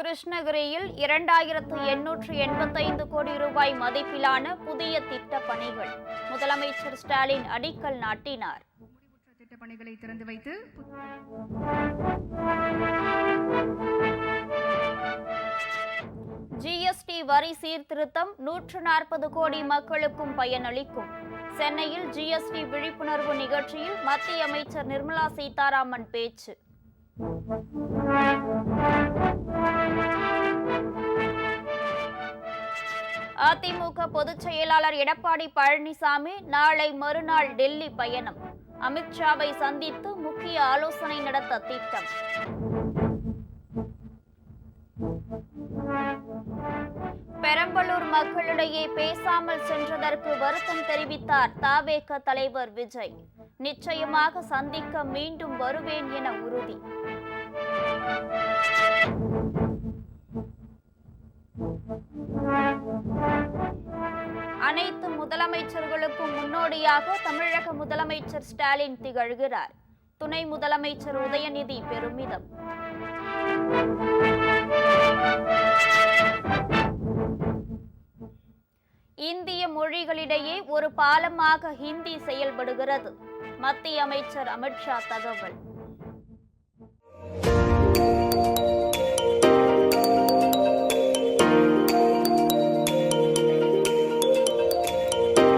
கிருஷ்ணகிரியில் 2885 கோடி ரூபாய் மதிப்பிலான புதிய திட்டப் பணிகள் முதலமைச்சர் ஸ்டாலின் அடிக்கல் நாட்டினார். திட்டப் பணிகளை திறந்து வைத்து ஜிஎஸ்டி வரி சீர்திருத்தம் 140 கோடி மக்களுக்கும் பயனளிக்கும். சென்னையில் ஜிஎஸ்டி விழிப்புணர்வு நிகழ்ச்சியில் மத்திய அமைச்சர் நிர்மலா சீதாராமன் பேச்சு. அதிமுக பொதுச் செயலாளர் எடப்பாடி பழனிசாமி நாளை மறுநாள் டெல்லி பயணம். அமித்ஷாவை சந்தித்து முக்கிய ஆலோசனை நடத்த திட்டம். பெரம்பலூர் மக்களிடையே பேசாமல் சென்றதற்கு வருத்தம் தெரிவித்தார் தவேக தலைவர் விஜய். நிச்சயமாக சந்திக்க மீண்டும் வருவேன் என உறுதி. அனைத்து முதலமைச்சர்களுக்கும் முன்னோடியாக தமிழக முதலமைச்சர் ஸ்டாலின் திகழ்கிறார். துணை முதலமைச்சர் உதயநிதி பெருமிதம். இந்திய மொழிகளிடையே ஒரு பாலமாக ஹிந்தி செயல்படுகிறது. மத்திய அமைச்சர் அமித்ஷா தகவல்.